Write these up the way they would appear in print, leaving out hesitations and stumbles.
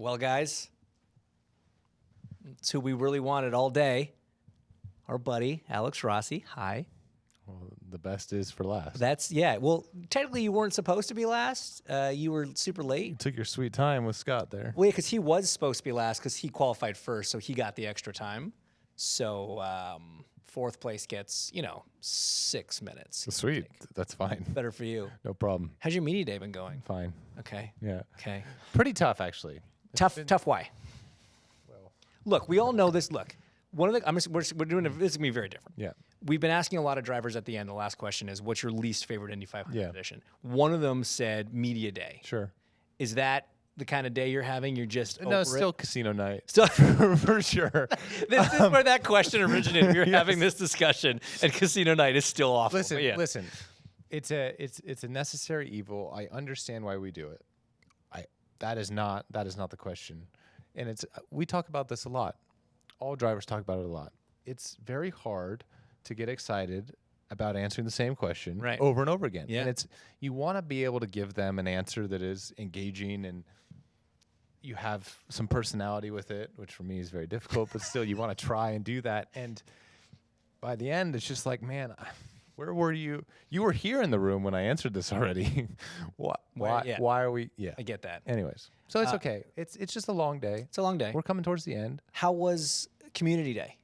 Well, guys, it's who we really wanted all day. Our buddy, Alex Rossi. Hi. Well, the best is for last. Yeah. Well, technically, you weren't supposed to be last. You were super You late. took your sweet time with Scott there. Well, yeah, because he was supposed to be last because he qualified first, so he got the extra time. So fourth place gets, 6 minutes. Sweet. That's fine. Better for you. No problem. How's your media day been going? Fine. Okay. Yeah. Okay. Pretty tough, actually. Tough. Why? Well, Look, we all know this. Look, one of the we're doing this is gonna be very different. yeah. We've been asking a lot of drivers at the end. The last question is, what's your least favorite Indy 500 Yeah. edition? One of them said media day. Sure. Is that the kind of day you're having? You're just No, over still it? casino night. Still. for sure. This is where that question originated. We were having this discussion, and casino night is still awful. Listen, but yeah. listen. It's a necessary evil. I understand why we do it. That is not the question. And we talk about this a lot. All drivers talk about it a lot. It's very hard to get excited about answering the same question over and over again. Yeah. And you want to be able to give them an answer that is engaging and you have some personality with it, which for me is very difficult, but still you want to try and do that. And by the end, it's just like, man, where were you? You were here in the room when I answered this already. Why? Yeah. Why are we? Yeah. I get that. Anyways, so it's okay. It's just a long day. It's a long day. We're coming towards the end. How was Community Day?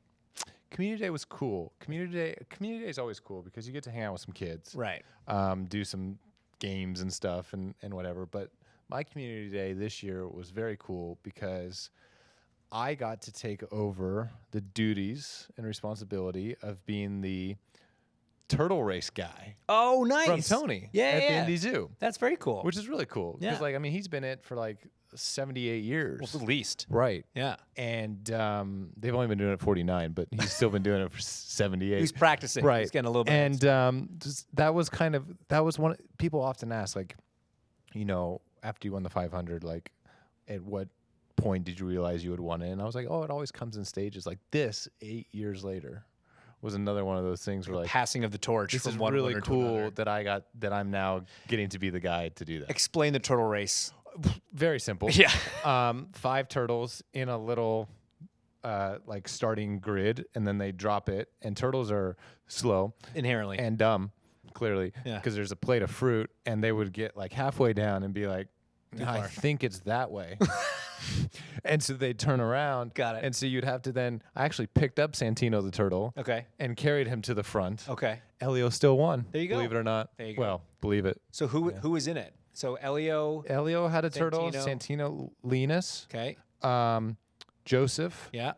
Community Day was cool. Community Day is always cool because you get to hang out with some kids, Right. do some games and stuff and whatever. But my Community Day this year was very cool because I got to take over the duties and responsibility of being the turtle race guy Oh, nice. from Tony Yeah, at the yeah. Indy Zoo, That's very cool. which is really cool. Yeah. Because, he's been it for 78 years. Well, at least. Right. Yeah. And they've only been doing it 49, but he's still been doing it for 78. He's practicing. Right. He's getting a little bit. And that was one people often ask, after you won the 500, at what point did you realize you had won it? And I was like, it always comes in stages. Like this 8 years later was another one of those things where passing of the torch this from is one really winner to cool another. that I'm now getting to be the guy to do that. Explain the turtle race. Very simple. Yeah. 5 turtles in a little starting grid, and then they drop it. And turtles are slow Inherently. and dumb, clearly, Yeah. because there's a plate of fruit, and they would get halfway down and be like, I far. think it's that way. And so they'd turn around. Got it. And so you'd have to then, I actually picked up Santino the turtle Okay. and carried him to the front. Okay. Elio still won. There you go. Believe it or not. There you go. Well, believe it. So who was in it? So Elio. Elio had a turtle, Santino. Santino Linus, Okay. Joseph, Yeah.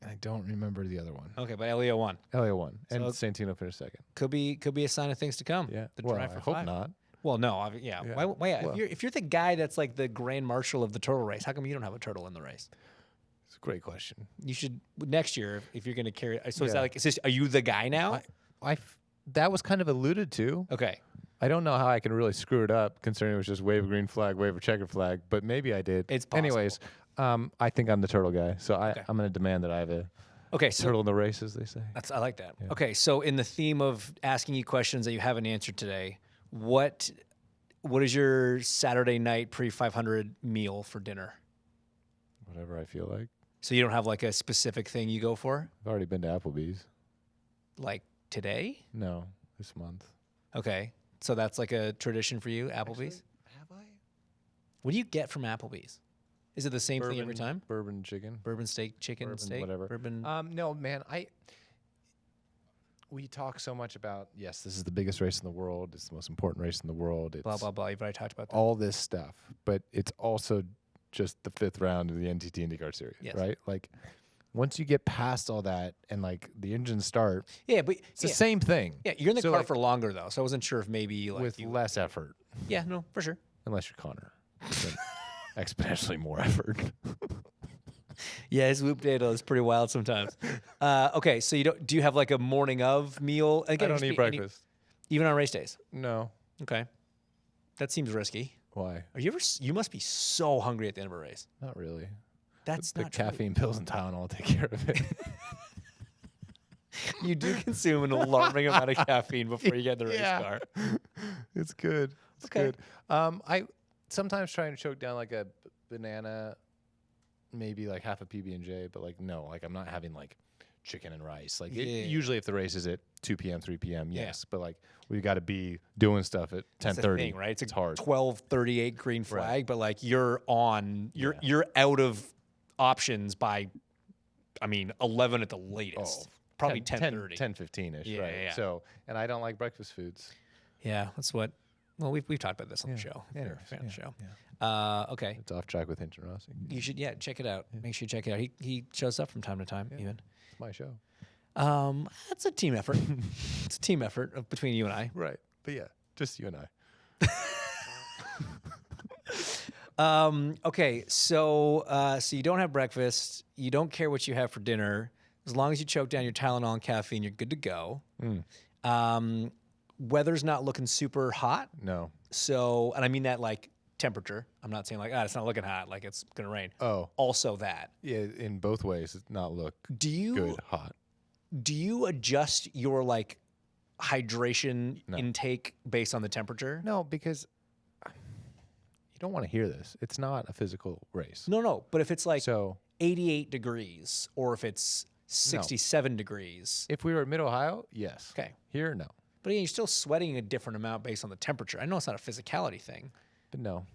and I don't remember the other one. Okay, but Elio won. Elio won, and So- Santino finished second. Could be a sign of things to come. Yeah. The Well, drive I for hope 5. not. Well, no. Yeah. Yeah. Why Well- if you're the guy that's like the grand marshal of the turtle race, how come you don't have a turtle in the race? It's a great question. You should next year if you're going to carry. So is Yeah. that are you the guy now? That was kind of alluded to. Okay. I don't know how I can really screw it up, considering it was just wave a green flag, wave a checker flag, but maybe I did. It's possible. Anyways, I think I'm the turtle guy, so Okay. I'm going to demand that I have a Okay. So turtle in the race, as they say. I like that. Okay. So in the theme of asking you questions that you haven't answered today, what is your Saturday night pre-500 meal for dinner? Whatever I feel like. So you don't have like a specific thing you go for, I've already been to Applebee's. like today? No, this month. Okay. So that's like a tradition for you, Applebee's? Have I? What do you get from Applebee's? Is it the same thing every time? Bourbon chicken. Bourbon steak, chicken Bourbon, steak, whatever. Bourbon. No, man. We talk so much about, yes, this is the biggest race in the world. It's the most important race in the world. It's blah blah blah. You've already talked about that. all this stuff, but it's also just the 5th round of the NTT IndyCar Series, Yes. right? Once you get past all that and the engines start, Yeah, but it's the same thing. Yeah, you're in the So, car for longer though, so I wasn't sure if maybe with you, less effort, Yeah, no, for sure. unless you're Connor. Then exponentially more effort. Yeah, his whoop data is pretty wild sometimes. Okay, so do you have like a morning of meal? Again, I don't just eat be breakfast. even on race days. No. Okay, that seems risky. Why? You must be so hungry at the end of a race. Not really. That's The not true. caffeine pills and Tylenol take care of it. You do consume an alarming amount of caffeine before you get in the race car. It's good. It's Okay. good. sometimes trying to choke down like a banana, maybe like half a PB&J, but like no, like I'm not having like chicken and rice. Like usually if the race is at 2 p.m., 3 p.m., yes, but like we got to be doing stuff at 10:30, right? It's hard. 12:38 green flag, but like you're out of options by, I mean, 11 at the latest. Probably 10:30. 10:15ish, right? Yeah. So, and I don't like breakfast foods. Yeah, that's what. Well, we've talked about this on the show. Yeah, You're a fan of the show. Okay. It's Off Track with Hinch and Rossi. You should check it out. Make sure you check it out. He shows up from time to time even. It's my show. That's a team effort. It's a team effort between you and I. Right. But yeah, just you and I. Okay, so you don't have breakfast. You don't care what you have for dinner. As long as you choke down your Tylenol and caffeine, you're good to go. Weather's not looking super hot. No. So, and I mean that like temperature. I'm not saying like, it's not looking hot, like it's going to rain. Oh. Also that. Yeah, in both ways, it's not look good hot. Do you adjust your like hydration intake based on the temperature? No, because you don't want to hear this. It's not a physical race. No. But if it's like 88 degrees or if it's 67 degrees. If we were at Mid-Ohio, yes. Okay. Here, no. But again, you're still sweating a different amount based on the temperature. I know it's not a physicality thing. But no.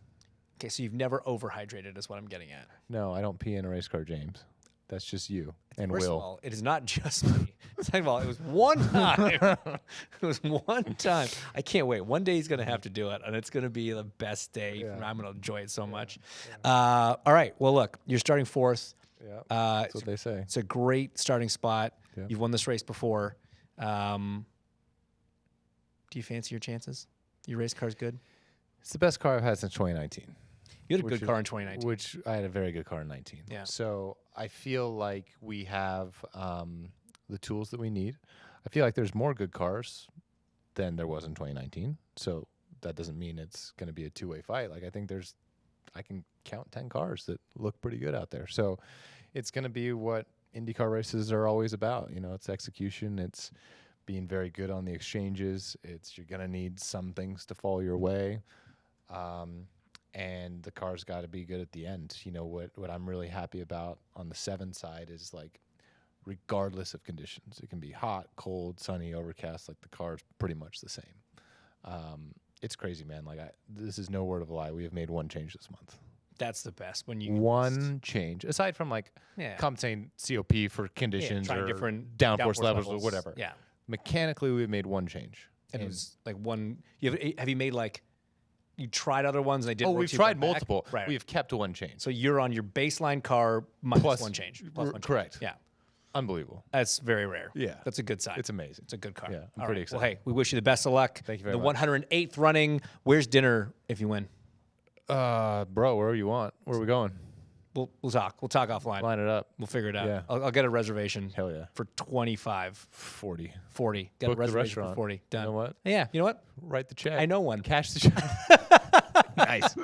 Okay, so you've never overhydrated is what I'm getting at. No, I don't pee in a race car, James. That's just you and First Will. of all, it is not just me. Second of all, it was one time. It was one time. I can't wait. One day he's going to have to do it, and it's going to be the best day. Yeah. I'm going to enjoy it so much. All right. Well, look, you're starting fourth. Yeah, that's what they say. It's a great starting spot. Yeah. You've won this race before. Do you fancy your chances? Your race car's good? It's the best car I've had since 2019. You had a good car in 2019. Which I had a very good car in 19. Yeah. So I feel like we have the tools that we need. I feel like there's more good cars than there was in 2019. So that doesn't mean it's going to be a two-way fight. Like I think I can count 10 cars that look pretty good out there. So it's going to be what IndyCar races are always about. You know, it's execution. It's being very good on the exchanges. You're going to need some things to fall your way. And the car's got to be good at the end. You know, what I'm really happy about on the 7 side is like, regardless of conditions, it can be hot, cold, sunny, overcast, like the car's pretty much the same. It's crazy, man. Like this is no word of a lie. We have made one change this month. That's the best when you one change, aside from like compensating COP for conditions or different downforce levels or whatever. Yeah. Mechanically, we've made one change. And it was like one. Have you made like? You tried other ones and they didn't work. We've tried multiple. Right. We've kept one change. So you're on your baseline car minus one change. Plus one change. Correct. Yeah. Unbelievable. That's very rare. Yeah. That's a good sign. It's amazing. It's a good car. Yeah. I'm pretty excited. Well, hey, we wish you the best of luck. Thank you very much. The 108th running. Where's dinner if you win? Bro, wherever you want. Where are we going? We'll talk. We'll talk offline. Line it up. We'll figure it out. Yeah. I'll get a reservation. Hell yeah. For 25. 40. 40. Get Book a reservation the restaurant. for 40. Done. You know what? Yeah. You know what? Write the check. I know one. Cash the check. Nice.